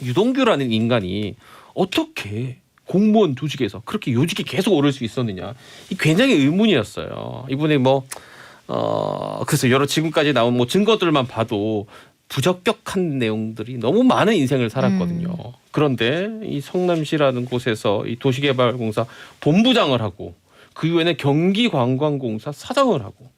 유동규라는 인간이 어떻게 공무원 조직에서 그렇게 요직이 계속 오를 수 있었느냐. 이 굉장히 의문이었어요. 이분이 그래서 여러 지금까지 나온 증거들만 봐도 부적격한 내용들이 너무 많은 인생을 살았거든요. 그런데 이 성남시라는 곳에서 이 도시개발공사 본부장을 하고 그 이후에는 경기관광공사 사장을 하고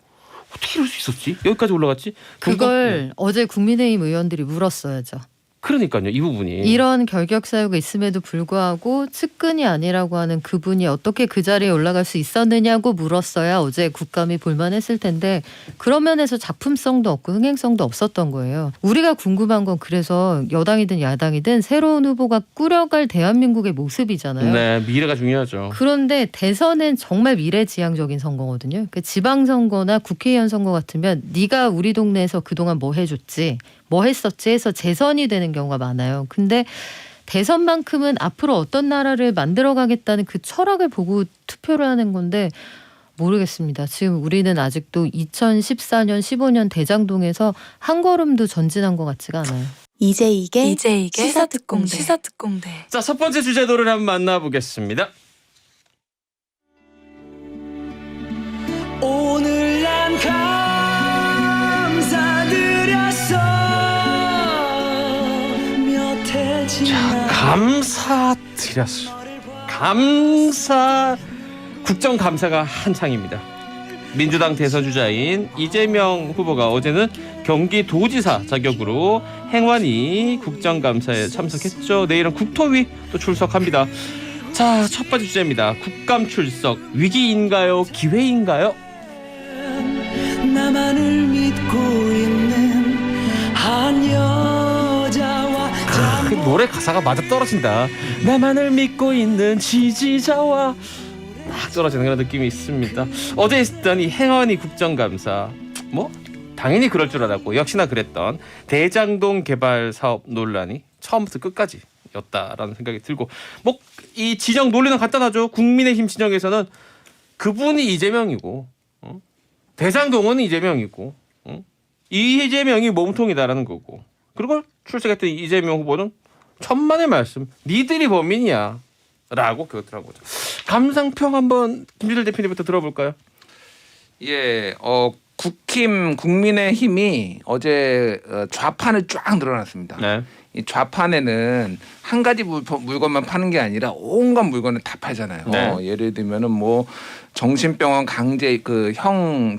어떻게 이럴 수 있었지? 여기까지 올라갔지? 그걸 어제 국민의힘 의원들이 물었어야죠. 그러니까요. 이 부분이. 이런 결격 사유가 있음에도 불구하고 측근이 아니라고 하는 그분이 어떻게 그 자리에 올라갈 수 있었느냐고 물었어야 어제 국감이 볼만했을 텐데 그런 면에서 작품성도 없고 흥행성도 없었던 거예요. 우리가 궁금한 건 그래서 여당이든 야당이든 새로운 후보가 꾸려갈 대한민국의 모습이잖아요. 네, 미래가 중요하죠. 그런데 대선은 정말 미래지향적인 선거거든요. 그 지방선거나 국회의원 선거 같으면 네가 우리 동네에서 그동안 뭐 해줬지 뭐 했었지 해서 재선이 되는 경우가 많아요. 근데 대선만큼은 앞으로 어떤 나라를 만들어가겠다는 그 철학을 보고 투표를 하는 건데 모르겠습니다. 지금 우리는 아직도 2014년 15년 대장동에서 한 걸음도 전진한 것 같지가 않아요. 이제 이게 시사특공대. 자, 첫 번째 주제도를 한번 만나보겠습니다. 오늘 난 감사드렸어 몇 해 지나 감사드렸어. 국정감사가 한창입니다. 민주당 대선 주자인 이재명 후보가 어제는 경기도지사 자격으로 행안위 국정감사에 참석했죠. 내일은 국토위 또 출석합니다. 자, 첫 번째 주제입니다. 국감 출석 위기인가요? 기회인가요? 나만을 믿고 있는 한 여자와 그 노래 가사가 맞아 떨어진다. 나만을 믿고 있는 지지자와 막 떨어지는 그런 느낌이 있습니다. 어제 있었던 이 행안위 국정감사 당연히 그럴 줄 알았고 역시나 그랬던 대장동 개발 사업 논란이 처음부터 끝까지였다라는 생각이 들고 이 진영 논리는 간단하죠. 국민의힘 진영에서는 그분이 이재명이고 대장동은 이재명이고 이재명이 몸통이다라는 거고 그리고 출석했던 이재명 후보는 천만의 말씀 니들이 범인이야 라고 그러더라고요. 감상평 한번 김준일 대표님부터 들어볼까요? 예, 국민의힘이 어제 좌판을 쫙 늘어났습니다. 네. 이 좌판에는 한 가지 물건만 파는 게 아니라 온갖 물건을 다 팔잖아요. 네. 예를 들면은 정신병원 강제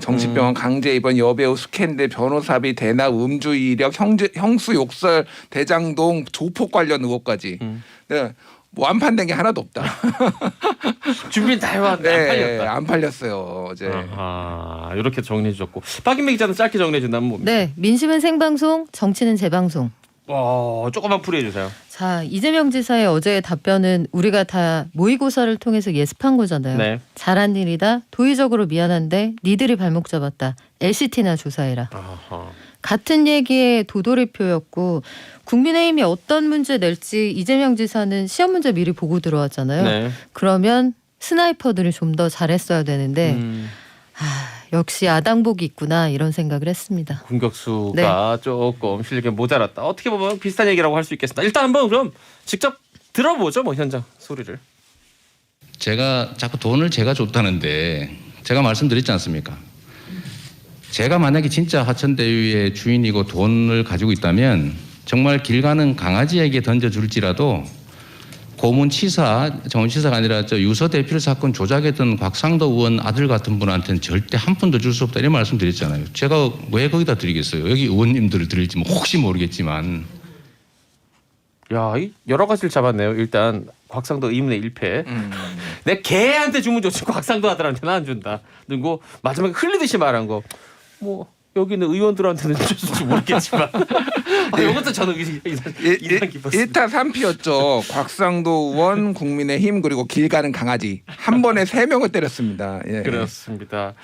정신병원 강제 입원 여배우 스캔들 변호사비 대납 음주 이력 형수 욕설 대장동 조폭 관련 의혹까지. 네. 안 판된 게 하나도 없다. 준비 다 해왔는데 안 팔렸다. 안 팔렸어요 어제. 이렇게 정리해 주셨고 박인배 기자는 짧게 정리해 준다면 뭡니까? 네, 민심은 생방송, 정치는 재방송. 조금만 풀이해 주세요. 자, 이재명 지사의 어제의 답변은 우리가 다 모의고사를 통해서 예습한 거잖아요. 네. 잘한 일이다. 도의적으로 미안한데 니들이 발목 잡았다. LCT나 조사해라. 같은 얘기의 도돌이표였고 국민의힘이 어떤 문제 낼지 이재명 지사는 시험 문제 미리 보고 들어왔잖아요. 네. 그러면 스나이퍼들이 좀 더 잘했어야 되는데 역시 아당복이 있구나 이런 생각을 했습니다. 공격수가 조금 실력이 모자랐다. 어떻게 보면 비슷한 얘기라고 할 수 있겠습니다. 일단 한번 그럼 직접 들어보죠. 현장 소리를. 제가 자꾸 돈을 제가 줬다는데 제가 말씀드렸지 않습니까? 제가 만약에 진짜 하천대유의 주인이고 돈을 가지고 있다면 정말 길 가는 강아지에게 던져줄지라도 고문치사, 정치사가 아니라 유서 대필 사건 조작했던 곽상도 의원 아들 같은 분한테는 절대 한 푼도 줄 수 없다 이런 말씀 드렸잖아요. 제가 왜 거기다 드리겠어요. 여기 의원님들을 드릴지 혹시 모르겠지만. 야, 여러 가지를 잡았네요. 일단 곽상도 의문의 1패. 내 개한테 주면 좋지 곽상도 아들한테는 안 준다. 그리고 마지막에 흘리듯이 말한 거. 여기는 의원들한테는 줬을지 모르겠지만 이것도 저는 인상 깊었습니다. 1타 3피였죠. 곽상도 의원, 국민의힘 그리고 길 가는 강아지 한 번에 3명을 때렸습니다. 예. 그렇습니다.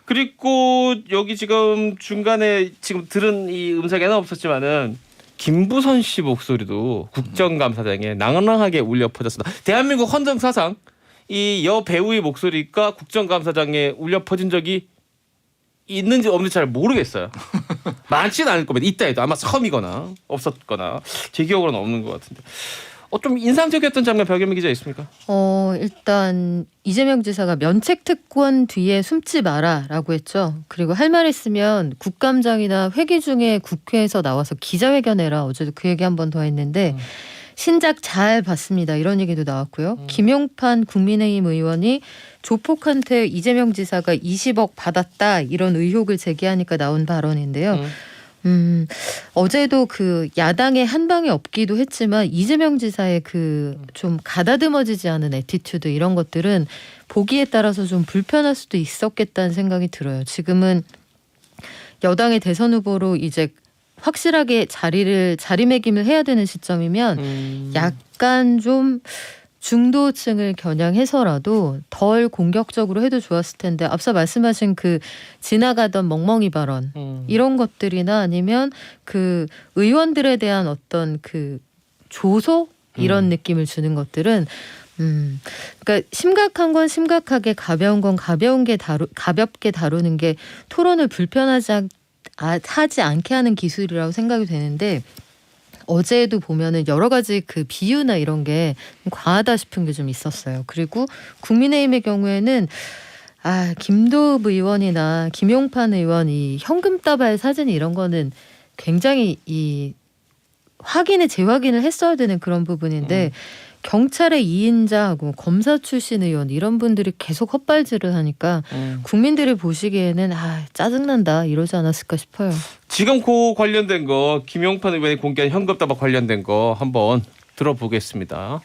그리고 여기 지금 중간에 지금 들은 이 음성에는 없었지만은 김부선 씨 목소리도 국정감사장에 낭낭하게 울려 퍼졌습니다. 대한민국 헌정사상 이 여배우의 목소리가 국정감사장에 울려 퍼진 적이 있는지 없는지 잘 모르겠어요. 많지는 않을 겁니다. 있다 해도 아마 섬이거나 없었거나 제 기억으로는 없는 것 같은데. 좀 인상적이었던 장면 박연미 기자 있습니까? 일단 이재명 지사가 면책 특권 뒤에 숨지 마라라고 했죠. 그리고 할 말 있으면 국감장이나 회기 중에 국회에서 나와서 기자회견해라. 어제도 그 얘기 한 번 더 했는데 신작 잘 봤습니다. 이런 얘기도 나왔고요. 김용판 국민의힘 의원이 조폭한테 이재명 지사가 20억 받았다 이런 의혹을 제기하니까 나온 발언인데요. 어제도 그 야당의 한 방이 없기도 했지만 이재명 지사의 그 좀 가다듬어지지 않은 애티튜드 이런 것들은 보기에 따라서 좀 불편할 수도 있었겠다는 생각이 들어요. 지금은 여당의 대선 후보로 이제 확실하게 자리매김을 해야 되는 시점이면 약간 좀 중도층을 겨냥해서라도 덜 공격적으로 해도 좋았을 텐데 앞서 말씀하신 그 지나가던 멍멍이 발언 이런 것들이나 아니면 그 의원들에 대한 어떤 그 조소 이런 느낌을 주는 것들은 그러니까 심각한 건 심각하게 가벼운 건 가볍게 다루는 게 토론을 하지 않게 하는 기술이라고 생각이 되는데 어제도 보면은 여러 가지 그 비유나 이런 게 과하다 싶은 게 좀 있었어요. 그리고 국민의힘의 경우에는 김도읍 의원이나 김용판 의원이 현금 따발 사진 이런 거는 굉장히 이 재확인을 했어야 되는 그런 부분인데 경찰의 2인자하고 검사 출신 의원 이런 분들이 계속 헛발질을 하니까 국민들이 보시기에는 짜증난다 이러지 않았을까 싶어요. 지금 그 관련된 거 김용판 의원이 공개한 현금 따박 관련된 거 한번 들어보겠습니다.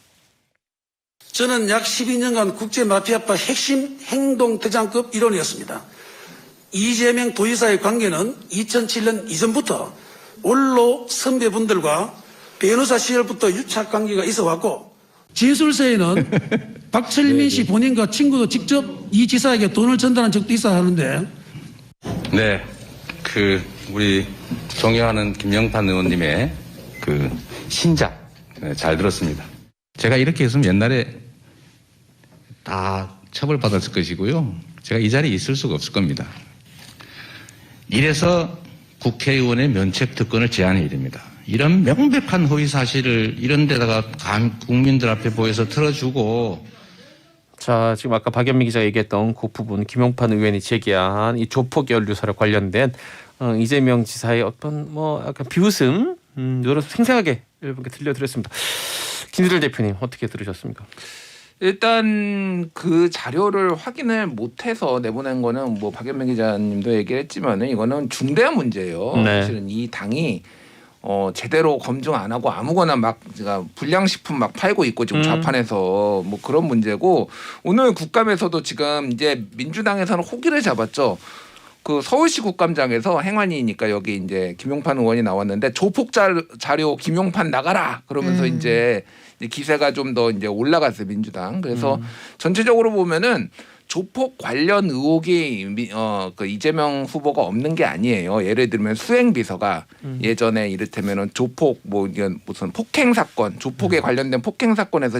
저는 약 12년간 국제마피아파 핵심 행동대장급 일원이었습니다. 이재명 도지사의 관계는 2007년 이전부터 원로 선배분들과 변호사 시절부터 유착 관계가 있어 왔고 진술서에는 박철민 씨 본인과 친구도 직접 이 지사에게 돈을 전달한 적도 있어 하는데 네, 우리 존경하는 김영판 의원님의 신작 잘 들었습니다. 제가 이렇게 했으면 옛날에 다 처벌받았을 것이고요. 제가 이 자리에 있을 수가 없을 겁니다. 이래서 국회의원의 면책 특권을 제한해야 됩니다. 이런 명백한 허위 사실을 이런 데다가 국민들 앞에 보여서 틀어주고 자, 지금 아까 박연미 기자가 얘기했던 그 부분 김용판 의원이 제기한 이 조폭 연루설에 관련된 이재명 지사의 어떤 약간 비웃음 이런 생생하게 여러분께 들려드렸습니다. 김준일 대표님 어떻게 들으셨습니까? 일단 그 자료를 확인을 못해서 내보낸 거는 박연미 기자님도 얘기했지만은 이거는 중대한 문제예요. 네. 사실은 이 당이 제대로 검증 안 하고 아무거나 막 제가 불량식품 막 팔고 있고 지금 좌판에서 그런 문제고 오늘 국감에서도 지금 이제 민주당에서는 호기를 잡았죠. 그 서울시 국감장에서 행안위니까 여기 이제 김용판 의원이 나왔는데 조폭 자료 김용판 나가라 그러면서 이제 기세가 좀 더 이제 올라갔어요 민주당. 그래서 전체적으로 보면은 조폭 관련 의혹이 그 이재명 후보가 없는 게 아니에요. 예를 들면 수행비서가 예전에 이를테면은 조폭 이건 무슨 폭행 사건, 조폭에 관련된 폭행 사건에서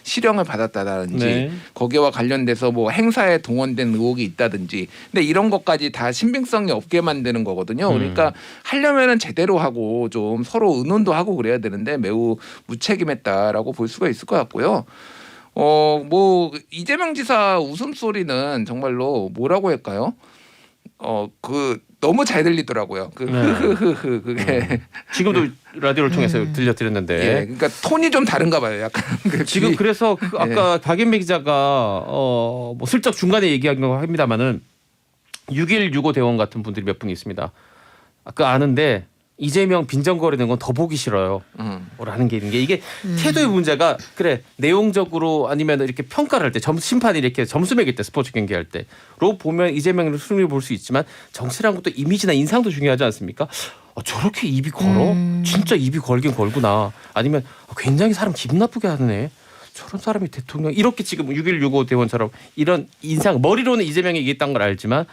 실형을 받았다든지 네. 거기와 관련돼서 행사에 동원된 의혹이 있다든지. 근데 이런 것까지 다 신빙성이 없게 만드는 거거든요. 그러니까 하려면은 제대로 하고 좀 서로 의논도 하고 그래야 되는데 매우 무책임했다라고 볼 수가 있을 것 같고요. 이재명 지사 웃음소리는 정말로 뭐라고 할까요? 너무 잘 들리더라고요. 그게 지금도 라디오를 통해서 들려드렸는데 예, 그러니까 톤이 좀 다른가 봐요. 약간 지금 그래서 아까 박연미 기자가 슬쩍 중간에 얘기한 거 합니다만은 6.165 대원 같은 분들이 몇 분 있습니다. 아까 아는데 이재명 빈정거리는 건 더 보기 싫어요. 라는 게 있는 게 이게 태도의 문제가 그래 내용적으로 아니면 이렇게 평가를 할 때 심판이 이렇게 점수 매길 때 스포츠 경기할 때로 보면 이재명을 승리를 볼 수 있지만 정치란 것도 이미지나 인상도 중요하지 않습니까? 저렇게 입이 걸어? 진짜 입이 걸긴 걸구나. 아니면 굉장히 사람 기분 나쁘게 하네. 저런 사람이 대통령 이렇게 지금 6.165 대원처럼 이런 인상 머리로는 이재명이 이겼다는 걸 알지만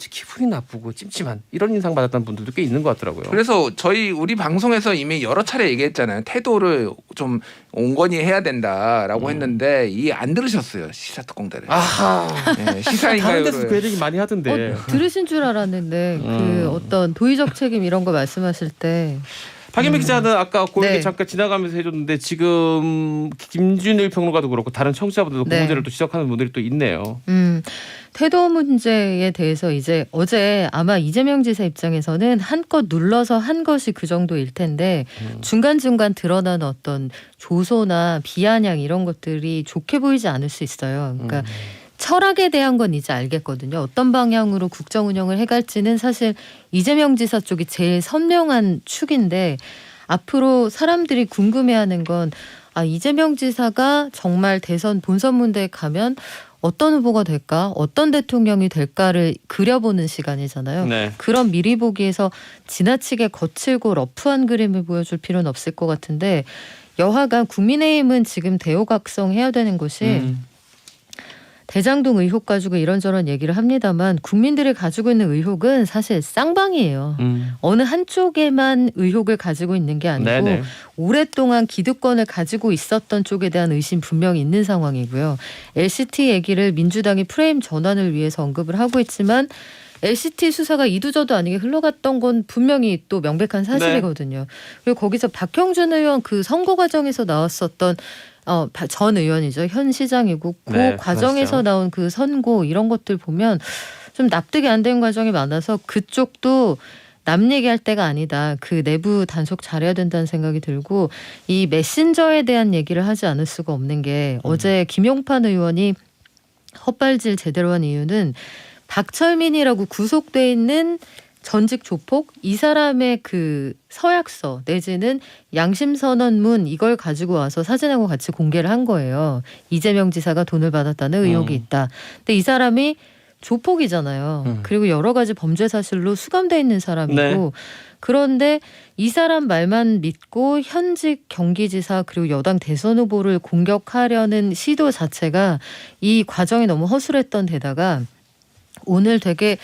기분이 나쁘고 찜찜한 이런 인상 받았던 분들도 꽤 있는 것 같더라고요. 그래서 우리 방송에서 이미 여러 차례 얘기했잖아요. 태도를 좀 온건히 해야 된다라고 했는데 이 안 들으셨어요. 시사특공대를. 아하. 네, 다른 데서 시사인가요를. 그 얘기 많이 하던데. 들으신 줄 알았는데 그 어떤 도의적 책임 이런 거 말씀하실 때 박인배 기자는 아까 그 얘기 네. 잠깐 지나가면서 해줬는데 지금 김준일 평론가도 그렇고 다른 청취자분들도 그 네. 문제를 또 지적하는 분들이 또 있네요. 태도 문제에 대해서 이제 어제 아마 이재명 지사 입장에서는 한껏 눌러서 한 것이 그 정도일 텐데 중간중간 드러난 어떤 조소나 비아냥 이런 것들이 좋게 보이지 않을 수 있어요. 그러니까 철학에 대한 건 이제 알겠거든요. 어떤 방향으로 국정 운영을 해갈지는 사실 이재명 지사 쪽이 제일 선명한 축인데 앞으로 사람들이 궁금해하는 건 이재명 지사가 정말 대선 본선 문대에 가면 어떤 후보가 될까, 어떤 대통령이 될까를 그려보는 시간이잖아요. 네. 그런 미리 보기에서 지나치게 거칠고 러프한 그림을 보여줄 필요는 없을 것 같은데 여하간 국민의힘은 지금 대호각성해야 되는 것이 대장동 의혹 가지고 이런저런 얘기를 합니다만 국민들이 가지고 있는 의혹은 사실 쌍방이에요. 어느 한쪽에만 의혹을 가지고 있는 게 아니고 네네. 오랫동안 기득권을 가지고 있었던 쪽에 대한 의심 분명히 있는 상황이고요. LCT 얘기를 민주당이 프레임 전환을 위해서 언급을 하고 있지만 LCT 수사가 이도저도 아니게 흘러갔던 건 분명히 또 명백한 사실이거든요. 그리고 거기서 박형준 의원 그 선거 과정에서 나왔었던 전 의원이죠. 현 시장이고 그 네, 과정에서 그렇죠. 나온 그 선고 이런 것들 보면 좀 납득이 안 된 과정이 많아서 그쪽도 남 얘기할 때가 아니다. 그 내부 단속 잘해야 된다는 생각이 들고 이 메신저에 대한 얘기를 하지 않을 수가 없는 게 어제 김용판 의원이 헛발질 제대로 한 이유는 박철민이라고 구속돼 있는 전직 조폭 이 사람의 그 서약서 내지는 양심선언문 이걸 가지고 와서 사진하고 같이 공개를 한 거예요. 이재명 지사가 돈을 받았다는 의혹이 있다. 근데 이 사람이 조폭이잖아요. 그리고 여러 가지 범죄 사실로 수감돼 있는 사람이고 네. 그런데 이 사람 말만 믿고 현직 경기지사 그리고 여당 대선 후보를 공격하려는 시도 자체가 이 과정이 너무 허술했던 데다가 오늘 되게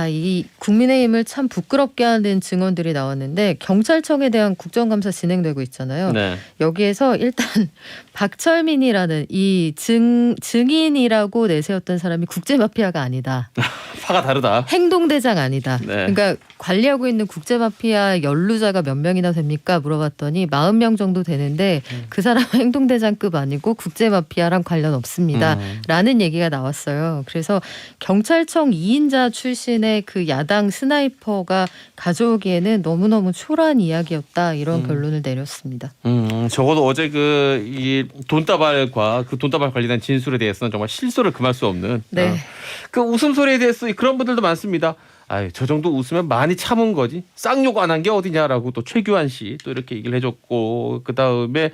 이 국민의힘을 참 부끄럽게 하는 증언들이 나왔는데 경찰청에 대한 국정감사 진행되고 있잖아요. 네. 여기에서 일단 박철민이라는 이 증인이라고 내세웠던 사람이 국제마피아가 아니다. 파가 다르다. 행동대장 아니다. 네. 그러니까 관리하고 있는 국제마피아 연루자가 몇 명이나 됩니까? 물어봤더니 40명 정도 되는데 그 사람은 행동대장급 아니고 국제마피아랑 관련 없습니다. 라는 얘기가 나왔어요. 그래서 경찰청 2인자 출신의 그 야당 스나이퍼가 가져오기에는 너무너무 초라한 이야기였다. 이런 결론을 내렸습니다. 적어도 어제 이 돈다발과 그 돈다발 관련된 진술에 대해서는 정말 실소를 금할 수 없는 네. 그 웃음소리에 대해서 그런 분들도 많습니다. 저 정도 웃으면 많이 참은 거지. 쌍욕 안 한 게 어디냐라고 또 최규환 씨 또 이렇게 얘기를 해줬고 그다음에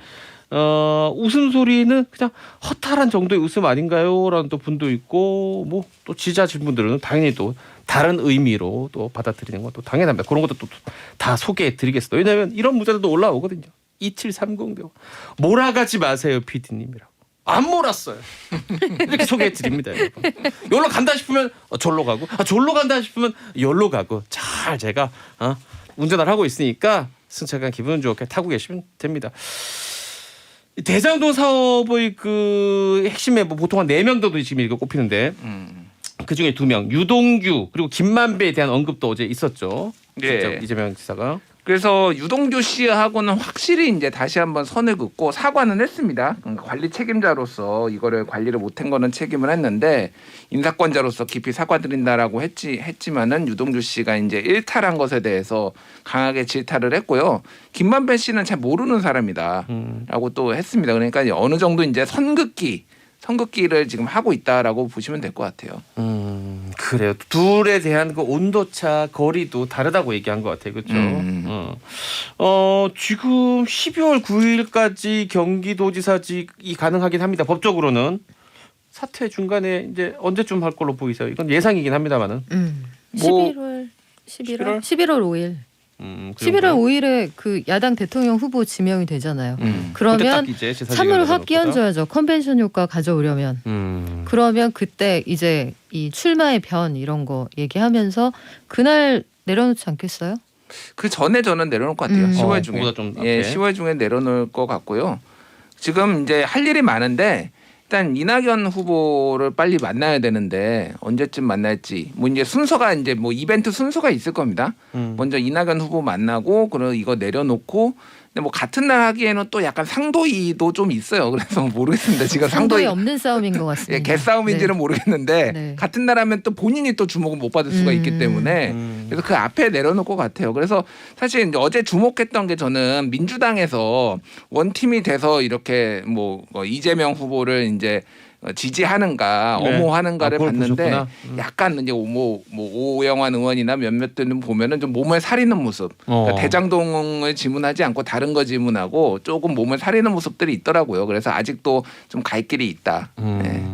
웃음소리는 그냥 허탈한 정도의 웃음 아닌가요?라는 또 분도 있고 뭐 또 지지하신 분들은 당연히 또 다른 의미로 또 받아들이는 것도 당연합니다. 그런 것도 또 다 소개해드리겠습니다. 왜냐하면 이런 문자들도 올라오거든요. 2730대 몰아가지 마세요 PD님이라고. 안 몰았어요. 이렇게 소개해드립니다. 여러분. 여기로 간다 싶으면 절로 가고 절로 간다 싶으면 여기로 가고 잘 제가 운전을 하고 있으니까 승차감 기분 좋게 타고 계시면 됩니다. 대장동 사업의 그 핵심에 보통 한 4명 정도 지금 이거 꼽히는데 그중에 2명 유동규 그리고 김만배에 대한 언급도 어제 있었죠. 예. 이재명 지사가. 그래서 유동규 씨하고는 확실히 이제 다시 한번 선을 긋고 사과는 했습니다. 관리 책임자로서 이거를 관리를 못한 거는 책임을 했는데 인사권자로서 깊이 사과드린다라고 했지만은 유동규 씨가 이제 일탈한 것에 대해서 강하게 질타를 했고요. 김만배 씨는 잘 모르는 사람이다라고 또 했습니다. 그러니까 어느 정도 이제 선긋기를 지금 하고 있다라고 보시면 될 것 같아요. 그래요. 둘에 대한 그 온도차 거리도 다르다고 얘기한 것 같아요. 그렇죠. 지금 12월 9일까지 경기도지사직이 가능하긴 합니다. 법적으로는 사퇴 중간에 이제 언제쯤 할 걸로 보이세요? 이건 예상이긴 합니다만은. 11월 5일. 11월 5일에 그 야당 대통령 후보 지명이 되잖아요. 그때 그러면 딱 이제 참을 확 끼얹어야죠. 컨벤션 효과 가져오려면. 그러면 그때 이제 이 출마의 변 이런 거 얘기하면서 그날 내려놓지 않겠어요? 그 전에 저는 내려놓을 것 같아요. 10월 중에. 그보다 좀 예, 앞에. 10월 중에 내려놓을 것 같고요. 지금 이제 할 일이 많은데 일단 이낙연 후보를 빨리 만나야 되는데 언제쯤 만날지 뭐 이제 순서가 이제 뭐 이벤트 순서가 있을 겁니다. 먼저 이낙연 후보 만나고 그리고 이거 내려놓고 근데 뭐 같은 날 하기에는 또 약간 상도이도 좀 있어요. 그래서 모르겠습니다. 지금 상도이 상도이 없는 싸움인 것 예, 같습니다. 개싸움인지는 네. 모르겠는데 네. 같은 날 하면 또 본인이 또 주목을 못 받을 수가 있기 때문에 그래서 그 앞에 내려놓을 것 같아요. 그래서 사실 이제 어제 주목했던 게 저는 민주당에서 원팀이 돼서 이렇게 뭐 이재명 후보를 이제 지지하는가 네. 엄호하는가를 그걸 봤는데 보셨구나. 약간 이제 뭐 오영환 의원이나 몇몇들은 보면은 좀 몸을 사리는 모습 그러니까 대장동을 지문하지 않고 다른 거 지문하고 조금 몸을 사리는 모습들이 있더라고요. 그래서 아직도 좀 갈 길이 있다. 네.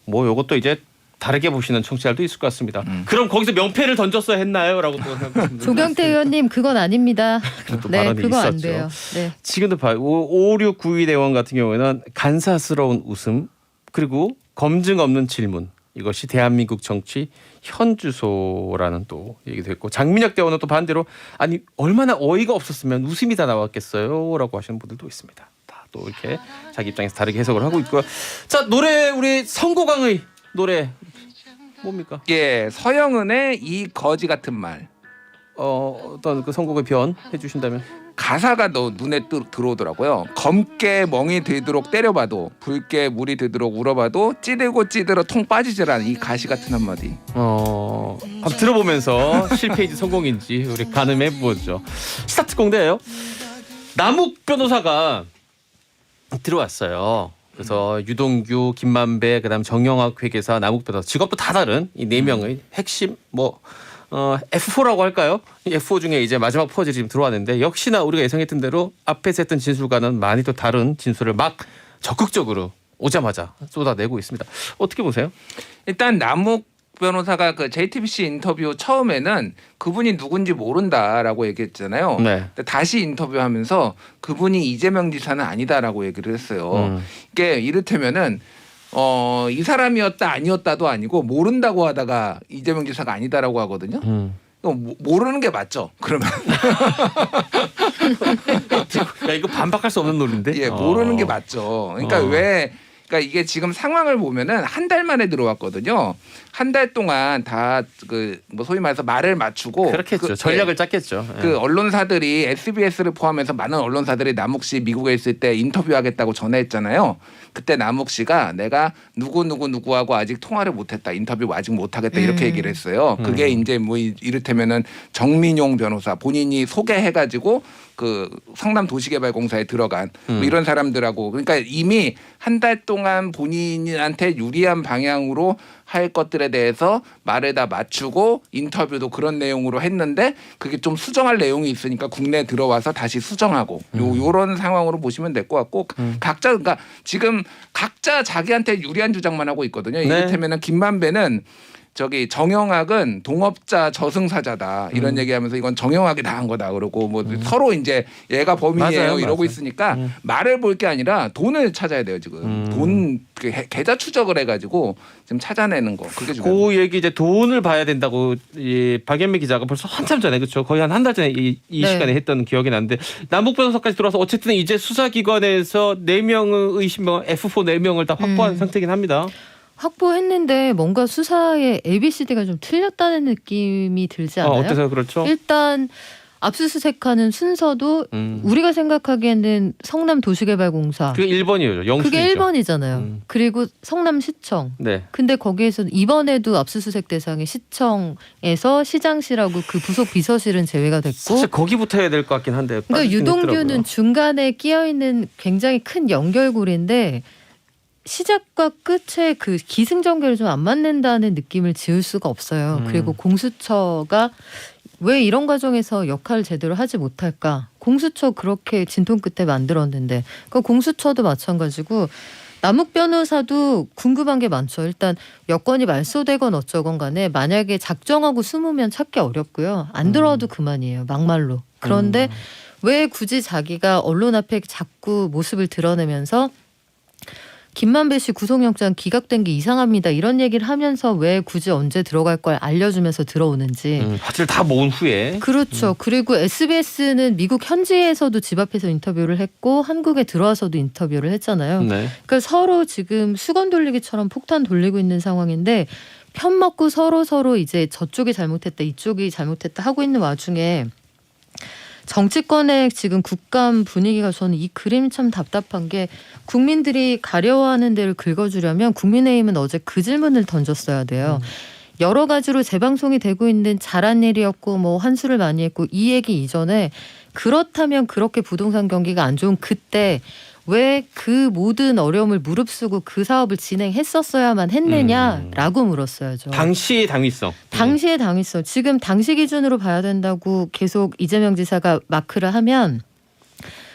뭐 요것도 이제 다르게 보시는 청취자도 있을 것 같습니다. 그럼 거기서 명패를 던졌어야 했나요?라고 또 생각하시는 조경태 의원님 그건 아닙니다. 또 네, 발언이 그거 안 있었죠. 돼요. 네. 지금도 봐요. 5692 대원 같은 경우에는 간사스러운 웃음 그리고 검증 없는 질문 이것이 대한민국 정치 현주소라는 또 얘기도 했고 장민혁 대원은 또 반대로 아니 얼마나 어이가 없었으면 웃음이 다 나왔겠어요라고 하시는 분들도 있습니다. 다 또 이렇게 자기 입장에서 다르게 해석을 하고 있고요. 자 노래 우리 성고강의 노래 뭡니까? 예, 서영은의 이 거지 같은 말. 어떤 그 선곡의 변 해주신다면 가사가 너 눈에 들어오더라고요. 검게 멍이 들도록 때려봐도 붉게 물이 들도록 울어봐도 찌들고 찌들어 통 빠지질 않은 이 가시 같은 한마디. 한번 들어보면서 실패인지 성공인지 우리 가늠해 보죠. 스타트 공대예요. 남욱 변호사가 들어왔어요. 그래서 유동규, 김만배, 그다음 정영학 회계사, 남욱 변호사 직업도 다 다른 이 네 명의 핵심 F4라고 할까요? 이 F4 중에 이제 마지막 퍼즐이 지금 들어왔는데 역시나 우리가 예상했던 대로 앞에서 했던 진술과는 많이 또 다른 진술을 막 적극적으로 오자마자 쏟아내고 있습니다. 어떻게 보세요? 일단 남욱 변호사가 그 JTBC 인터뷰 처음에는 그분이 누군지 모른다라고 얘기했잖아요. 네. 근데 다시 인터뷰하면서 그분이 이재명 지사는 아니다라고 얘기를 했어요. 이게 이를테면은 이 사람이었다 아니었다도 아니고 모른다고 하다가 이재명 지사가 아니다라고 하거든요. 모르는 게 맞죠. 그러면 야 이거 반박할 수 없는 논리인데. 예, 모르는 게 맞죠. 그러니까 그러니까 이게 지금 상황을 보면은 한 달 만에 들어왔거든요. 한 달 동안 다 그 뭐 소위 말해서 말을 맞추고 그렇겠죠. 전략을 짰겠죠. 그 언론사들이 SBS를 포함해서 많은 언론사들이 남욱 씨 미국에 있을 때 인터뷰하겠다고 전화했잖아요. 그때 남욱 씨가 내가 누구하고 아직 통화를 못했다. 인터뷰 아직 못하겠다. 이렇게 얘기를 했어요. 그게 이제 뭐 이를테면은 정민용 변호사 본인이 소개해가지고 그 성남도시개발공사에 들어간 뭐 이런 사람들하고 그러니까 이미 한 달 동안 본인한테 유리한 방향으로 할 것들에 대해서 말을 다 맞추고 인터뷰도 그런 내용으로 했는데 그게 좀 수정할 내용이 있으니까 국내에 들어와서 다시 수정하고 요런 상황으로 보시면 될 것 같고 각자 그러니까 지금 각자 자기한테 유리한 주장만 하고 있거든요. 이를테면은 김만배는 저기 정영학은 동업자 저승사자다 이런 얘기하면서 이건 정영학이 다 한 거다 그러고 뭐 서로 이제 얘가 범인이에요 맞아요, 이러고 맞아요. 있으니까 말을 볼 게 아니라 돈을 찾아야 돼요 지금 돈 계좌 추적을 해가지고 지금 찾아내는 거 그게 중요해요. 그 얘기 이제 돈을 봐야 된다고 이 박연미 기자가 벌써 한참 전에 그렇죠 거의 한 달 전에 이 네. 시간에 했던 기억이 나는데 남북 변호사까지 들어와서 어쨌든 이제 수사기관에서 4명의 의심명 F4 4명을 다 확보한 상태긴 합니다. 확보했는데 뭔가 수사의 ABCD가 좀 틀렸다는 느낌이 들지 않아요? 어때서 그렇죠? 일단 압수수색하는 순서도 우리가 생각하기에는 성남도시개발공사 그게 1번이에요. 영수죠. 그게 1번이잖아요. 그리고 성남시청. 네. 근데 거기에서 이번에도 압수수색 대상이 시청에서 시장실하고 그 부속 비서실은 제외가 됐고 사실 거기부터 해야 될 것 같긴 한데. 그러니까 빠지긴 유동규는 했더라고요. 중간에 끼어 있는 굉장히 큰 연결고리인데 시작과 끝에 그 기승전결이 좀 안 맞는다는 느낌을 지울 수가 없어요. 그리고 공수처가 왜 이런 과정에서 역할을 제대로 하지 못할까? 공수처 그렇게 진통 끝에 만들었는데 그 공수처도 마찬가지고 남욱 변호사도 궁금한 게 많죠. 일단 여권이 말소되건 어쩌건 간에 만약에 작정하고 숨으면 찾기 어렵고요. 안 들어와도 그만이에요. 막말로. 그런데 왜 굳이 자기가 언론 앞에 자꾸 모습을 드러내면서 김만배 씨 구속영장 기각된 게 이상합니다. 이런 얘기를 하면서 왜 굳이 언제 들어갈 걸 알려주면서 들어오는지. 사실 다 모은 후에. 그렇죠. 그리고 SBS는 미국 현지에서도 집 앞에서 인터뷰를 했고 한국에 들어와서도 인터뷰를 했잖아요. 네. 그러니까 서로 지금 수건 돌리기처럼 폭탄 돌리고 있는 상황인데 편 먹고 서로 이제 저쪽이 잘못했다 이쪽이 잘못했다 하고 있는 와중에 정치권의 지금 국감 분위기가 저는 이 그림이 참 답답한 게 국민들이 가려워하는 데를 긁어주려면 국민의힘은 어제 그 질문을 던졌어야 돼요. 여러 가지로 재방송이 되고 있는 잘한 일이었고 뭐 환수를 많이 했고 이 얘기 이전에 그렇다면 그렇게 부동산 경기가 안 좋은 그때 왜 그 모든 어려움을 무릅쓰고 그 사업을 진행했었어야만 했느냐라고 물었어야죠. 당시의 당위성. 당시의 당위성. 지금 당시 기준으로 봐야 된다고 계속 이재명 지사가 마크를 하면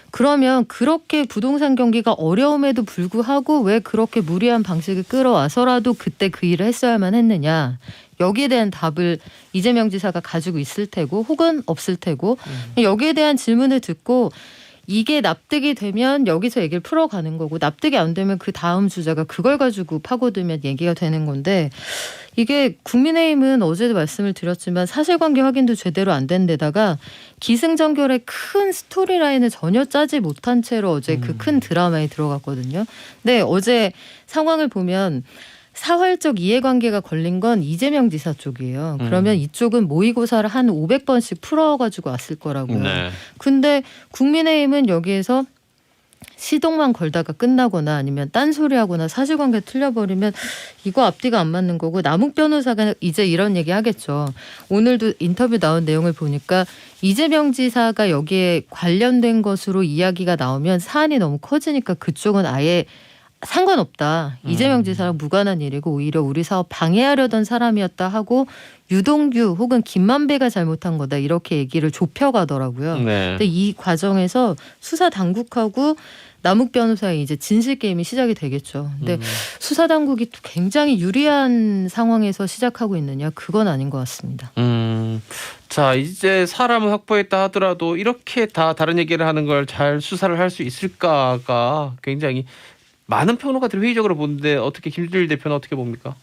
그러면 그렇게 부동산 경기가 어려움에도 불구하고 왜 그렇게 무리한 방식을 끌어와서라도 그때 그 일을 했어야만 했느냐. 여기에 대한 답을 이재명 지사가 가지고 있을 테고 혹은 없을 테고 여기에 대한 질문을 듣고 이게 납득이 되면 여기서 얘기를 풀어가는 거고 납득이 안 되면 그 다음 주자가 그걸 가지고 파고들면 얘기가 되는 건데 이게 국민의힘은 어제도 말씀을 드렸지만 사실관계 확인도 제대로 안 된 데다가 기승전결의 큰 스토리라인을 전혀 짜지 못한 채로 어제 그 큰 드라마에 들어갔거든요. 근데 어제 상황을 보면 사활적 이해관계가 걸린 건 이재명 지사 쪽이에요. 그러면 이쪽은 모의고사를 한 500번씩 풀어가지고 왔을 거라고요. 네. 근데 국민의힘은 여기에서 시동만 걸다가 끝나거나 아니면 딴소리하거나 사실관계 틀려버리면 이거 앞뒤가 안 맞는 거고 남욱 변호사가 이제 이런 얘기 하겠죠. 오늘도 인터뷰 나온 내용을 보니까 이재명 지사가 여기에 관련된 것으로 이야기가 나오면 사안이 너무 커지니까 그쪽은 아예 상관없다. 이재명 지사랑 무관한 일이고 오히려 우리 사업 방해하려던 사람이었다 하고 유동규 혹은 김만배가 잘못한 거다 이렇게 얘기를 좁혀가더라고요. 네. 근데 이 과정에서 수사 당국하고 남욱 변호사의 이제 진실 게임이 시작이 되겠죠. 근데 수사 당국이 또 굉장히 유리한 상황에서 시작하고 있느냐 그건 아닌 것 같습니다. 자 이제 사람을 확보했다 하더라도 이렇게 다 다른 얘기를 하는 걸 잘 수사를 할 수 있을까가 굉장히 많은 평론가들이 회의적으로 보는데 어떻게 김준일 대표는 어떻게 봅니까?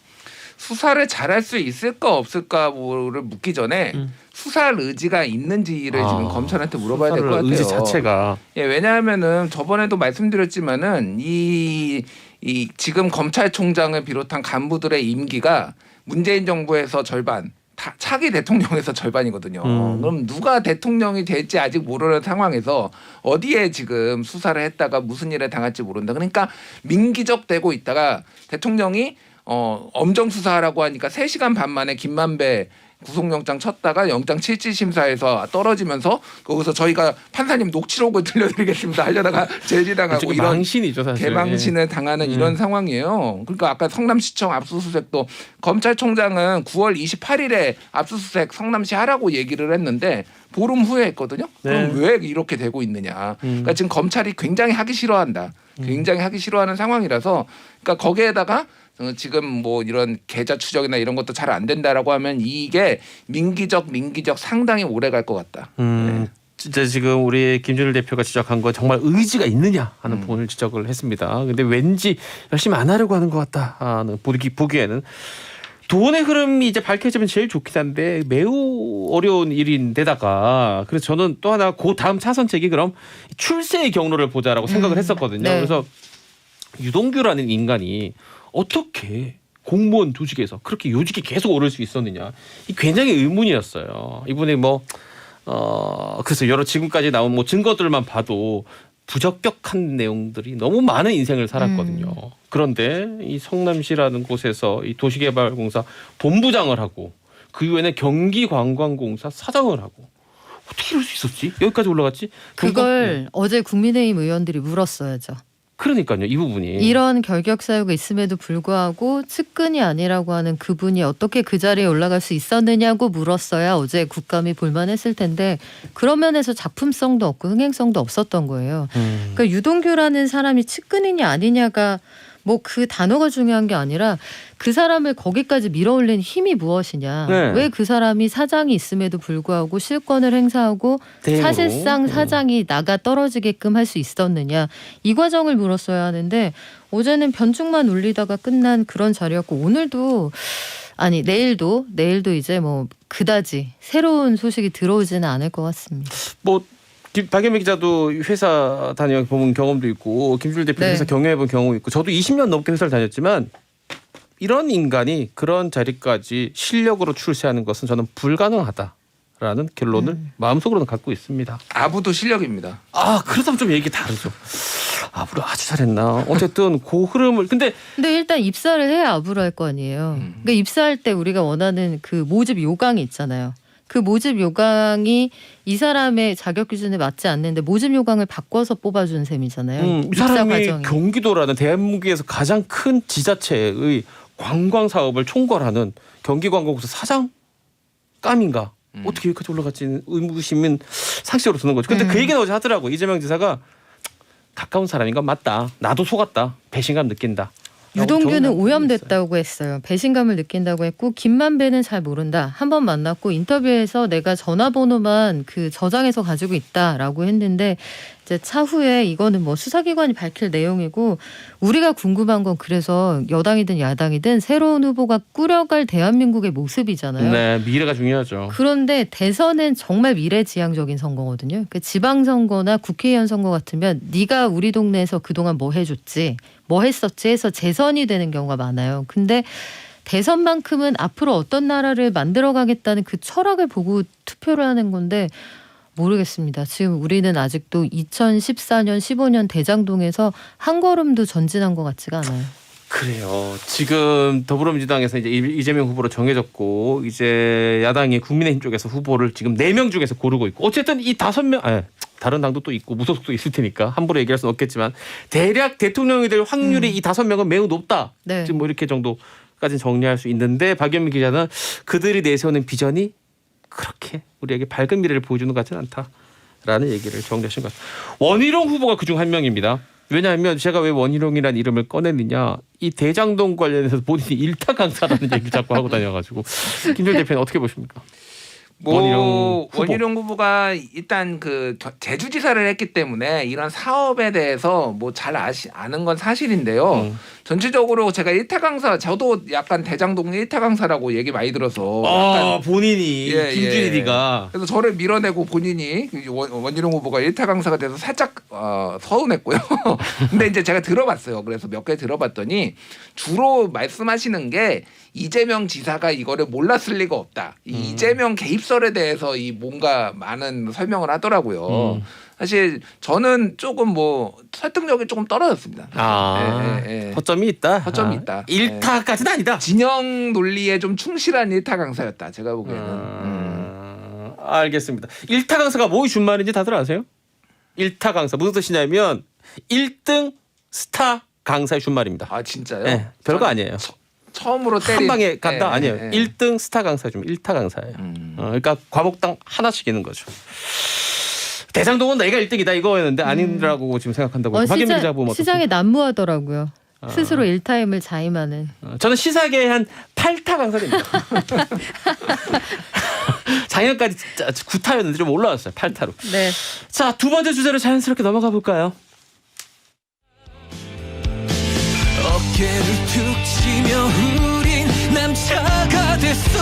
수사를 잘할 수 있을까 없을까를 묻기 전에 수사할 의지가 있는지를 지금 검찰한테 물어봐야 될 것 같아요. 의지 자체가. 예, 왜냐하면은 저번에도 말씀드렸지만은 이 지금 검찰총장을 비롯한 간부들의 임기가 문재인 정부에서 절반, 차기 대통령에서 절반이거든요. 그럼 누가 대통령이 될지 아직 모르는 상황에서 어디에 지금 수사를 했다가 무슨 일에 당할지 모른다. 그러니까 민기적되고 있다가 대통령이 엄정 수사하라고 하니까 3시간 반 만에 김만배 구속영장 쳤다가 영장 실질심사에서 떨어지면서 거기서 저희가 판사님 녹취록을 들려드리겠습니다 하려다가 제지당하고 이런 망신이죠, 사실. 개망신을 당하는 이런 상황이에요. 그러니까 아까 성남시청 압수수색도 검찰총장은 9월 28일에 압수수색 성남시 하라고 얘기를 했는데 보름 후에 했거든요. 그럼 왜 이렇게 되고 있느냐. 그러니까 지금 검찰이 굉장히 하기 싫어한다. 굉장히 하기 싫어하는 상황이라서 그러니까 거기에다가 지금 뭐 이런 계좌 추적이나 이런 것도 잘 안 된다라고 하면 이게 민기적 상당히 오래 갈 것 같다. 네. 진짜 지금 우리 김준일 대표가 지적한 건 정말 의지가 있느냐 하는 부분을 지적을 했습니다. 근데 왠지 열심히 안 하려고 하는 것 같다 하는 보기에는 돈의 흐름이 이제 밝혀지면 제일 좋긴 한데 매우 어려운 일인데다가 그래서 저는 또 하나 그 다음 차선책이 그럼 출세의 경로를 보자라고 생각을 했었거든요. 네. 그래서 유동규라는 인간이 어떻게 공무원 조직에서 그렇게 요직이 계속 오를 수 있었느냐. 이 굉장히 의문이었어요. 이분이 그래서 여러 지금까지 나온 증거들만 봐도 부적격한 내용들이 너무 많은 인생을 살았거든요. 그런데 이 성남시라는 곳에서 이 도시개발공사 본부장을 하고 그 이후에는 경기관광공사 사장을 하고 어떻게 이럴 수 있었지? 여기까지 올라갔지? 그걸 어제 국민의힘 의원들이 물었어야죠. 그러니까요. 이 부분이. 이런 결격 사유가 있음에도 불구하고 측근이 아니라고 하는 그분이 어떻게 그 자리에 올라갈 수 있었느냐고 물었어야 어제 국감이 볼만했을 텐데 그런 면에서 작품성도 없고 흥행성도 없었던 거예요. 그러니까 유동규라는 사람이 측근이냐 아니냐가 뭐 그 단어가 중요한 게 아니라 그 사람을 거기까지 밀어올린 힘이 무엇이냐. 네. 왜 그 사람이 사장이 있음에도 불구하고 실권을 행사하고 대행으로. 사실상 사장이 나가 떨어지게끔 할 수 있었느냐. 이 과정을 물었어야 하는데 어제는 변축만 울리다가 끝난 그런 자리였고 오늘도 아니 내일도 이제 뭐 그다지 새로운 소식이 들어오지는 않을 것 같습니다. 뭐 박연미 기자도 회사 다녀 본 경험도 있고 김준일 대표 네. 회사 경영해 본 경험이 있고 저도 20년 넘게 회사를 다녔지만 이런 인간이 그런 자리까지 실력으로 출세하는 것은 저는 불가능하다라는 결론을 마음속으로는 갖고 있습니다. 아부도 실력입니다. 아 그렇다면 좀 얘기 다르죠. 아부를 아주 잘했나. 어쨌든 그 흐름을 근데 일단 입사를 해야 아부를 할 거 아니에요. 그러니까 입사할 때 우리가 원하는 그 모집 요강이 있잖아요. 그 모집 요강이 이 사람의 자격 기준에 맞지 않는데 모집 요강을 바꿔서 뽑아준 셈이잖아요. 이 입사 사람이 과정이. 경기도라는 대한민국에서 가장 큰 지자체의 관광 사업을 총괄하는 경기관광공사 사장감인가? 어떻게 여기까지 올라갔지 의무심은 상식으로 드는 거죠. 근데 그 얘기는 어제 하더라고. 이재명 지사가 가까운 사람인 건 맞다. 나도 속았다. 배신감 느낀다. 유동규는 오염됐다고 했어요. 배신감을 느낀다고 했고 김만배는 잘 모른다. 한 번 만났고 인터뷰에서 내가 전화번호만 그 저장해서 가지고 있다라고 했는데 이제 차후에 이거는 뭐 수사기관이 밝힐 내용이고 우리가 궁금한 건 그래서 여당이든 야당이든 새로운 후보가 꾸려갈 대한민국의 모습이잖아요. 네, 미래가 중요하죠. 그런데 대선은 정말 미래지향적인 선거거든요. 그 지방선거나 국회의원 선거 같으면 네가 우리 동네에서 그동안 뭐 해줬지, 뭐 했었지 해서 재선이 되는 경우가 많아요. 근데 대선만큼은 앞으로 어떤 나라를 만들어가겠다는 그 철학을 보고 투표를 하는 건데 모르겠습니다. 지금 우리는 아직도 2014년, 15년 대장동에서 한 걸음도 전진한 것 같지가 않아요. 그래요. 지금 더불어민주당에서 이제 이재명 후보로 정해졌고 이제 야당이 국민의힘 쪽에서 후보를 지금 4명 중에서 고르고 있고 어쨌든 이 5명 다른 당도 또 있고 무소속도 있을 테니까 함부로 얘기할 수는 없겠지만 대략 대통령이 될 확률이 이 5명은 매우 높다. 네. 지금 뭐 이렇게 정도까지 정리할 수 있는데 박연미 기자는 그들이 내세우는 비전이 그렇게 우리에게 밝은 미래를 보여주는 것 같지는 않다라는 얘기를 정리하신 것 같아요. 원희룡 후보가 그중 한 명입니다. 왜냐하면 제가 왜 원희룡이라는 이름을 꺼냈느냐. 이 대장동 관련해서 본인이 일타 강사라는 얘기 자꾸 하고 다녀가지고 김준일 대표는 어떻게 보십니까? 원희룡 후보가 일단 그 제주지사를 했기 때문에 이런 사업에 대해서 뭐 잘 아는 건 사실인데요. 전체적으로 제가 일타 강사 저도 약간 대장동 일타 강사라고 얘기 많이 들어서 약간 본인이 김준일이가 그래서 저를 밀어내고 본인이 원희룡 후보가 일타 강사가 돼서 살짝 서운했고요. 근데 이제 제가 들어봤어요. 그래서 몇 개 들어봤더니 주로 말씀하시는 게 이재명 지사가 이거를 몰랐을 리가 없다. 이 이재명 개입설에 대해서 이 뭔가 많은 설명을 하더라고요. 사실 저는 조금 뭐 설득력이 조금 떨어졌습니다. 허점이 있다. 허점이 있다. 일타까지는 아니다. 진영 논리에 좀 충실한 일타 강사였다. 제가 보기에는. 알겠습니다. 일타 강사가 뭐의 준말인지 다들 아세요? 일타 강사 무슨 뜻이냐면 1등 스타 강사의 준말입니다. 아 진짜요? 네, 별거 아니에요. 처음으로 때린 한 방에 간다? 아니에요. 예. 1등 스타 강사 중 1타 강사예요. 그러니까 과목당 하나씩 있는 거죠. 대장동은 내가 1등이다 이거였는데 아니라고 지금 생각한다고. 박연미 기자 보면 시장에 난무하더라고요. 스스로 일타임을 자임하는. 저는 시사계의 한 8타 강사입니다. 작년까지 9타였는데 좀 올라왔어요. 8타로. 네. 자, 두 번째 주제로 자연스럽게 넘어가 볼까요? 어깨를 툭 치며 우린 남자가 됐어.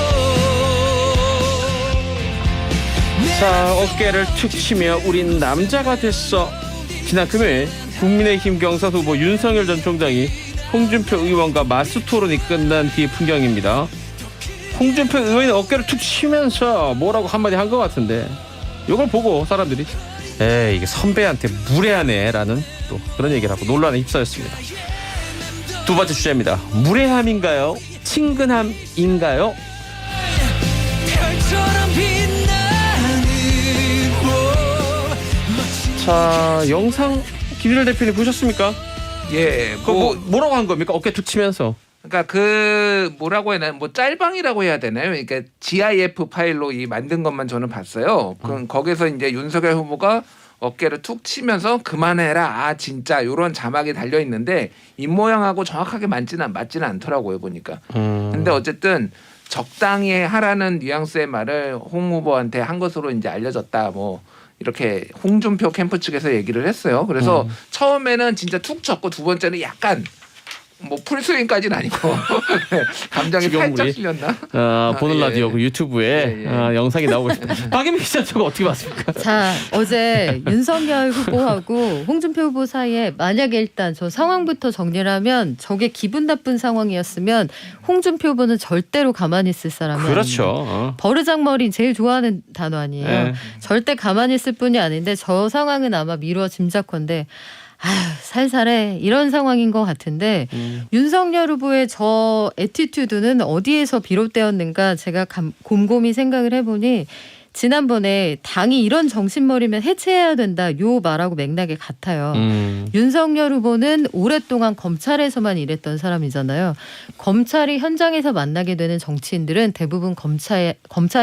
자, 어깨를 툭 치며 우린 남자가 됐어. 지난 금요일 국민의힘 경선 후보 윤석열 전 총장이 홍준표 의원과 맞수 토론이 끝난 뒤의 풍경입니다. 홍준표 의원이 어깨를 툭 치면서 뭐라고 한마디 한 것 같은데 이걸 보고 사람들이 에이 이게 선배한테 무례하네라는 또 그런 얘기를 하고 논란에 휩싸였습니다. 두 번째 주제입니다. 무례함인가요? 친근함인가요? 별처럼 빛나는 자, 영상 김준일 대표님 보셨습니까? 예. 뭐라고 한 겁니까? 어깨 툭 치면서. 그러니까 그 뭐라고 해야 되나 뭐 짤방이라고 해야 되나요? 그러니까 GIF 파일로 이 만든 것만 저는 봤어요. 그럼 거기서 이제 윤석열 후보가 어깨를 툭 치면서 그만해라 아 진짜 이런 자막이 달려 있는데 입 모양하고 정확하게 맞지는 않더라고요 보니까. 근데 어쨌든 적당히 하라는 뉘앙스의 말을 홍 후보한테 한 것으로 이제 알려졌다 뭐 이렇게 홍준표 캠프 측에서 얘기를 했어요. 그래서 처음에는 진짜 툭 쳤고 두 번째는 약간 뭐 풀스윙까지는 아니고 감정이 지경물이. 살짝 실렸나? 보는 예, 라디오 예. 그 유튜브에 예, 예. 영상이 나오고 있습니다. 박예민 기자 저거 어떻게 봤습니까? 자, 어제 윤석열 후보하고 홍준표 후보 사이에 만약에 일단 저 상황부터 정리를 하면 저게 기분 나쁜 상황이었으면 홍준표 후보는 절대로 가만히 있을 사람이 그렇죠. 아닙니다. 버르장머리 제일 좋아하는 단어 아니에요. 네. 절대 가만히 있을 뿐이 아닌데 저 상황은 아마 미루어 짐작컨대 아휴 살살해 이런 상황인 것 같은데 윤석열 후보의 저 애티튜드는 어디에서 비롯되었는가 제가 곰곰이 생각을 해보니 지난번에 당이 이런 정신머리면 해체해야 된다 요 말하고 맥락이 같아요. 윤석열 후보는 오랫동안 검찰에서만 일했던 사람이잖아요. 검찰이 현장에서 만나게 되는 정치인들은 대부분 검찰에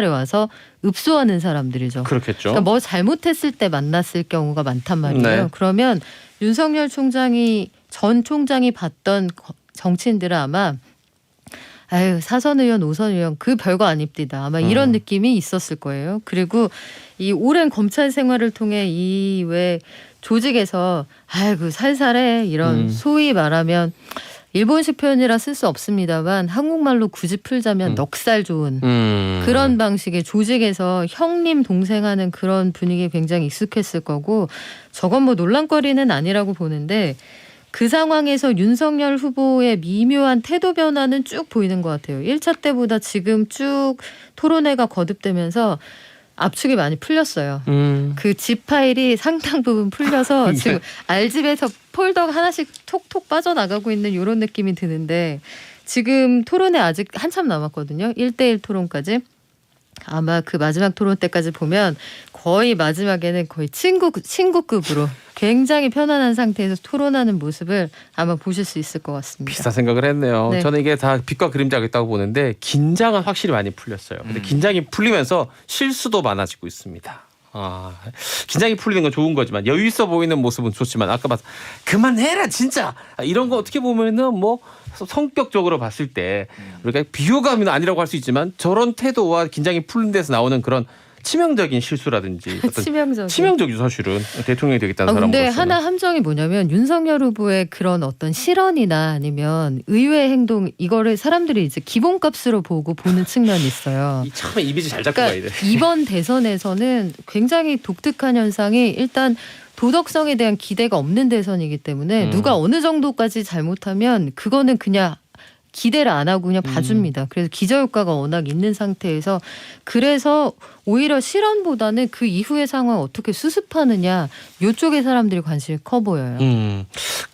와서 읍소하는 사람들이죠. 그렇겠죠. 그러니까 뭐 잘못했을 때 만났을 경우가 많단 말이에요. 네. 그러면 윤석열 전 총장이 봤던 정치인들은 아마 아유 사선 의원, 오선 의원 그 별거 아닙니다. 아마 이런 느낌이 있었을 거예요. 그리고 이 오랜 검찰 생활을 통해 이 외 조직에서 아이고 살살해 이런 소위 말하면 일본식 표현이라 쓸 수 없습니다만 한국말로 굳이 풀자면 넉살 좋은 그런 방식의 조직에서 형님 동생하는 그런 분위기에 굉장히 익숙했을 거고 저건 뭐 논란거리는 아니라고 보는데 그 상황에서 윤석열 후보의 미묘한 태도 변화는 쭉 보이는 것 같아요. 1차 때보다 지금 쭉 토론회가 거듭되면서 압축이 많이 풀렸어요. 그 집 파일이 상당 부분 풀려서 지금 알집에서 폴더 하나씩 톡톡 빠져나가고 있는 이런 느낌이 드는데 지금 토론회 아직 한참 남았거든요. 1대1 토론까지. 아마 그 마지막 토론 때까지 보면 거의 마지막에는 거의 친구급으로 굉장히 편안한 상태에서 토론하는 모습을 아마 보실 수 있을 것 같습니다. 비슷한 생각을 했네요. 네. 저는 이게 다 빛과 그림자가 있다고 보는데 긴장은 확실히 많이 풀렸어요. 근데 긴장이 풀리면서 실수도 많아지고 있습니다. 긴장이 풀리는 건 좋은 거지만 여유 있어 보이는 모습은 좋지만 아까 봤 그만해라 진짜 이런 거 어떻게 보면은 뭐 성격적으로 봤을 때 우리가 비호감은 아니라고 할 수 있지만 저런 태도와 긴장이 풀린 데서 나오는 그런 치명적인 실수라든지 어떤 치명적이죠 사실은 대통령이 되겠다는 근데 사람으로서는. 하나 함정이 뭐냐면 윤석열 후보의 그런 어떤 실언이나 아니면 의외의 행동 이거를 사람들이 이제 기본값으로 보는 측면이 있어요. 참 이미지 잘 잡고 가야 돼. 그러니까 이번 대선에서는 굉장히 독특한 현상이 일단 도덕성에 대한 기대가 없는 대선이기 때문에 누가 어느 정도까지 잘못하면 그거는 그냥 기대를 안 하고 그냥 봐줍니다. 그래서 기저효과가 워낙 있는 상태에서 그래서 오히려 실언보다는 그 이후의 상황을 어떻게 수습하느냐 이쪽에 사람들이 관심이 커 보여요.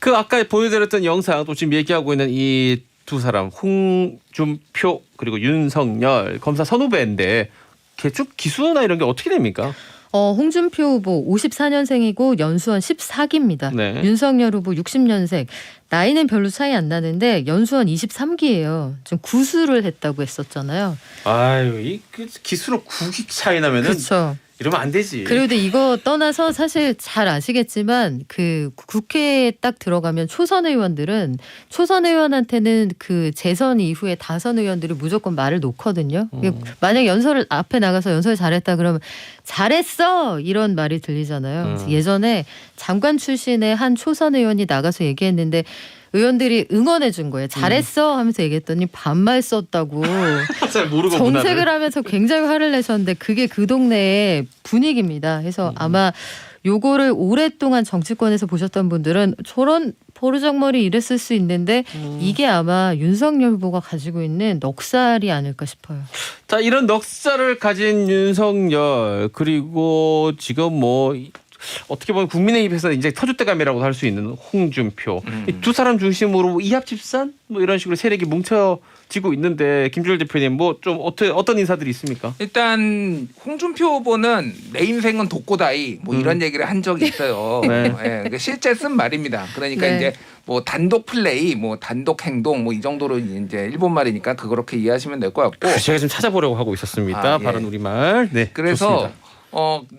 그 아까 보여드렸던 영상 또 지금 얘기하고 있는 이 두 사람 홍준표 그리고 윤석열 검사 선후배인데 개축 기수나 이런 게 어떻게 됩니까? 홍준표 후보 54년생이고 연수원 14기입니다. 네. 윤석열 후보 60년생. 나이는 별로 차이 안 나는데 연수원 23기예요. 좀 구수를 했다고 했었잖아요. 아유 이 기수로 9기 차이 나면은 그렇죠. 이러면 안 되지. 그리고 이거 떠나서 사실 잘 아시겠지만 그 국회에 딱 들어가면 초선 의원한테는 그 재선 이후에 다선 의원들이 무조건 말을 놓거든요. 만약 연설을 앞에 나가서 연설 잘했다 그러면 잘했어 이런 말이 들리잖아요. 예전에 장관 출신의 한 초선 의원이 나가서 얘기했는데 의원들이 응원해 준 거예요. 잘했어 하면서 얘기했더니 반말 썼다고 잘 모르고 정색을 하면서 굉장히 화를 내셨는데 그게 그 동네의 분위기입니다. 그래서 아마 요거를 오랫동안 정치권에서 보셨던 분들은 저런 버르장머리 이랬을 수 있는데 이게 아마 윤석열 후보가 가지고 있는 넉살이 아닐까 싶어요. 자 이런 넉살을 가진 윤석열 그리고 지금 뭐 어떻게 보면 국민의힘에서 이제 터줏대감이라고 할 수 있는 홍준표 이 두 사람 중심으로 이합집산 뭐 이런 식으로 세력이 뭉쳐지고 있는데 김주열 대표님 뭐 좀 어떤 인사들이 있습니까? 일단 홍준표 후보는 내 인생은 독고다이 뭐 이런 얘기를 한 적이 있어요. 네. 그러니까 실제 쓴 말입니다. 그러니까 네. 이제 뭐 단독 플레이, 뭐 단독 행동, 뭐 이 정도로 이제 일본 말이니까 그렇게 이해하시면 될 것 같고. 제가 좀 찾아보려고 하고 있었습니다. 예. 바른 우리말. 네. 그래서 좋습니다.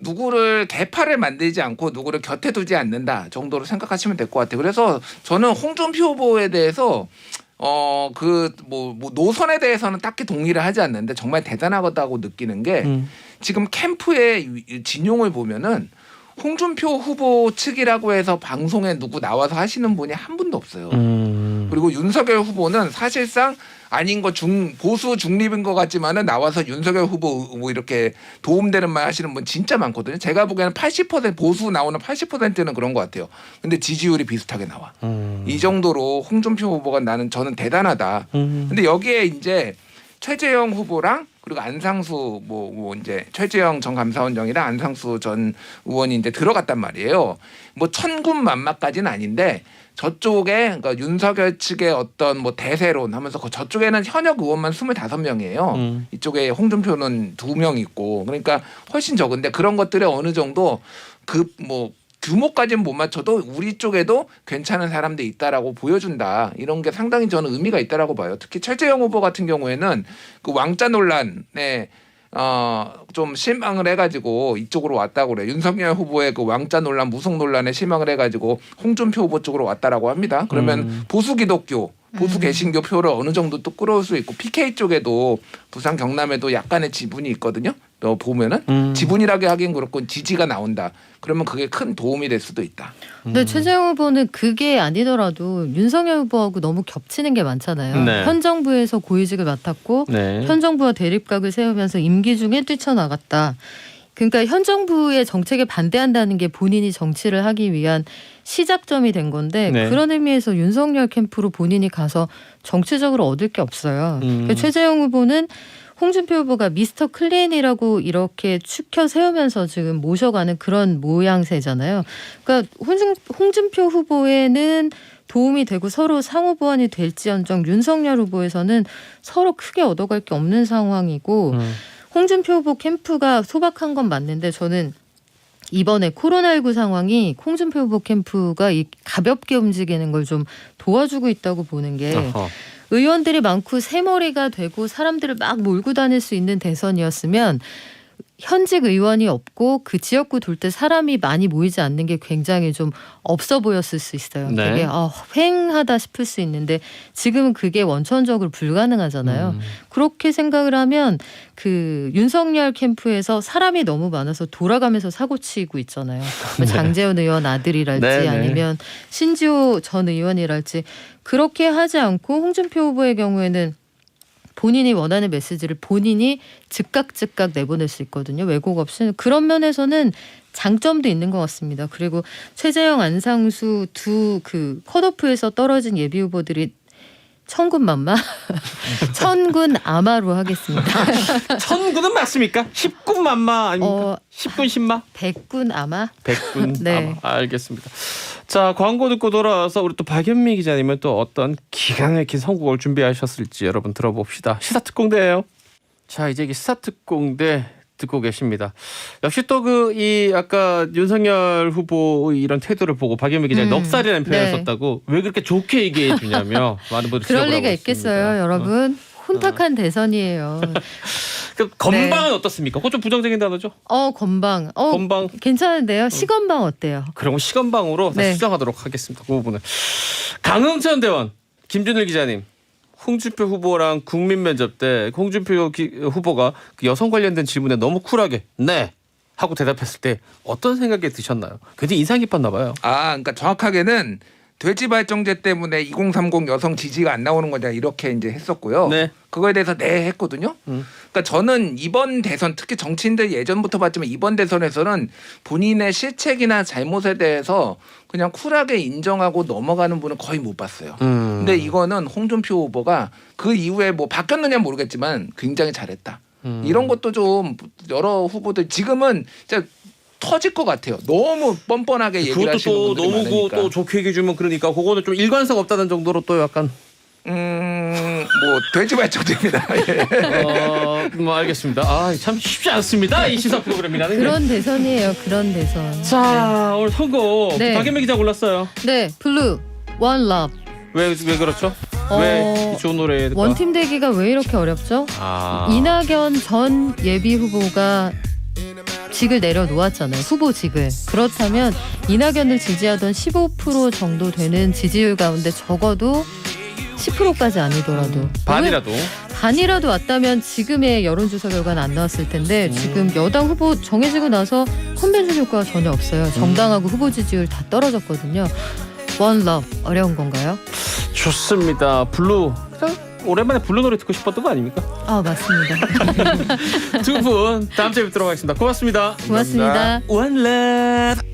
누구를 개파를 만들지 않고 누구를 곁에 두지 않는다 정도로 생각하시면 될 것 같아요. 그래서 저는 홍준표 후보에 대해서 노선에 대해서는 딱히 동의를 하지 않는데 정말 대단하다고 느끼는 게 지금 캠프의 진용을 보면은 홍준표 후보 측이라고 해서 방송에 누구 나와서 하시는 분이 한 분도 없어요. 그리고 윤석열 후보는 사실상 아닌 거 보수 중립인 것 같지만은 나와서 윤석열 후보 뭐 이렇게 도움되는 말 하시는 분 진짜 많거든요. 제가 보기에는 80% 보수 나오는 80%는 그런 것 같아요. 근데 지지율이 비슷하게 나와. 이 정도로 홍준표 후보가 저는 대단하다. 근데 여기에 이제 최재형 후보랑 그리고 안상수 이제 최재형 전 감사원장이랑 안상수 전 의원이 이제 들어갔단 말이에요. 뭐 천군만마까지는 아닌데 저쪽에 그러니까 윤석열 측의 어떤 대세론 하면서 저쪽에는 현역 의원만 25명이에요. 이쪽에 홍준표는 2명 있고 그러니까 훨씬 적은데 그런 것들에 어느 정도 규모까지는 못 맞춰도 우리 쪽에도 괜찮은 사람들이 있다라고 보여준다. 이런 게 상당히 저는 의미가 있다라고 봐요. 특히 최재형 후보 같은 경우에는 그 왕자 논란에 좀 실망을 해가지고 이쪽으로 왔다고 그래요. 윤석열 후보의 그 왕자 논란, 무속 논란에 실망을 해가지고 홍준표 후보 쪽으로 왔다라고 합니다. 그러면 보수 기독교, 보수 개신교 표를 어느 정도 또 끌어올 수 있고 PK 쪽에도 부산 경남에도 약간의 지분이 있거든요. 너 보면은 지분이라고 하긴 그렇고 지지가 나온다. 그러면 그게 큰 도움이 될 수도 있다. 근데 최재형 후보는 그게 아니더라도 윤석열 후보하고 너무 겹치는 게 많잖아요. 네. 현 정부에서 고위직을 맡았고 네. 현 정부와 대립각을 세우면서 임기 중에 뛰쳐나갔다. 그러니까 현 정부의 정책에 반대한다는 게 본인이 정치를 하기 위한 시작점이 된 건데 네. 그런 의미에서 윤석열 캠프로 본인이 가서 정치적으로 얻을 게 없어요. 그러니까 최재형 후보는 홍준표 후보가 미스터 클린이라고 이렇게 추켜 세우면서 지금 모셔가는 그런 모양새잖아요. 그러니까 홍준표 후보에는 도움이 되고 서로 상호 보완이 될지언정 윤석열 후보에서는 서로 크게 얻어갈 게 없는 상황이고 홍준표 후보 캠프가 소박한 건 맞는데 저는 이번에 코로나19 상황이 홍준표 후보 캠프가 이 가볍게 움직이는 걸 좀 도와주고 있다고 보는 게 어허. 의원들이 많고 새머리가 되고 사람들을 막 몰고 다닐 수 있는 대선이었으면 현직 의원이 없고 그 지역구 돌 때 사람이 많이 모이지 않는 게 굉장히 좀 없어 보였을 수 있어요. 네. 되게 휑하다 싶을 수 있는데 지금은 그게 원천적으로 불가능하잖아요. 그렇게 생각을 하면 그 윤석열 캠프에서 사람이 너무 많아서 돌아가면서 사고치고 있잖아요. 뭐 장제원 의원 아들이랄지 네, 네. 아니면 신지호 전 의원이랄지 그렇게 하지 않고 홍준표 후보의 경우에는 본인이 원하는 메시지를 본인이 즉각 내보낼 수 있거든요. 왜곡 없이. 그런 면에서는 장점도 있는 것 같습니다. 그리고 최재형, 안상수 두 그 컷오프에서 떨어진 예비 후보들이 천군만마? 천군아마로 하겠습니다. 천군은 맞습니까? 10군만마 아닙니까? 10군 10마? 백군아마? 100군 네. 아마. 알겠습니다. 자, 광고 듣고 돌아와서 우리 또 박연미 기자님은 또 어떤 기가 막힌 선곡을 준비하셨을지 여러분 들어봅시다. 시사특공대예요. 자, 이제 시사특공대 듣고 계십니다. 역시 또 이 아까 윤석열 후보의 이런 태도를 보고 박연미 기자님 넉살이라는 표현을 네. 썼다고 왜 그렇게 좋게 얘기해 주냐며 많은 분들이 그럴 지적을 리가 하고 있겠어요, 있습니다. 여러분. 혼탁한 대선이에요. 그 건방은 어떻습니까? 그거 좀 부정적인 단어죠? 건방. 건방. 괜찮은데요. 시건방 어때요? 그럼 시건방으로 다 네. 수정하도록 하겠습니다. 그 부분은. 강흥천 대원, 김준일 기자님. 홍준표 후보랑 국민 면접 때 홍준표 후보가 그 여성 관련된 질문에 너무 쿨하게 네 하고 대답했을 때 어떤 생각이 드셨나요? 굉장히 인상 깊었나 봐요. 그러니까 정확하게는 돼지 발정제 때문에 2030 여성 지지가 안 나오는 거냐 이렇게 이제 했었고요. 네. 그거에 대해서 네 했거든요. 그러니까 저는 이번 대선 특히 정치인들 예전부터 봤지만 이번 대선에서는 본인의 실책이나 잘못에 대해서 그냥 쿨하게 인정하고 넘어가는 분은 거의 못 봤어요. 근데 이거는 홍준표 후보가 그 이후에 뭐 바뀌었느냐 모르겠지만 굉장히 잘했다. 이런 것도 좀 여러 후보들 지금은 진짜 터질 것 같아요. 너무 뻔뻔하게 얘기를 그것도 하시는 또 분들이 너무 많으니까. 또 좋게 얘기해 주면 그러니까 그거는 좀 일관성 없다는 정도로 또 약간 뭐 돼지 발정제입니다. 뭐 알겠습니다. 참 쉽지 않습니다. 이 시사 프로그램이라는 게. 그런 대선이에요. 그런 대선. 자, 오늘 선곡 네. 박연미 기자 골랐어요. 네, 블루, 원 러브. 왜 그렇죠? 왜 이 좋은 노래? 원팀 되기가 왜 이렇게 어렵죠? 이낙연 전 예비 후보가 직을 내려놓았잖아요. 후보직을. 그렇다면 이낙연을 지지하던 15% 정도 되는 지지율 가운데 적어도 10%까지 아니더라도 반이라도 왔다면 지금의 여론조사 결과는 안 나왔을 텐데 지금 여당 후보 정해지고 나서 컨벤션 효과가 전혀 없어요. 정당하고 후보 지지율 다 떨어졌거든요. 원 러브 어려운 건가요? 좋습니다. 블루. 오랜만에 블루 노래 듣고 싶었던 거 아닙니까? 아 맞습니다. 두 분 다음 주에 뵙도록 하겠습니다. 고맙습니다. 고맙습니다. One love.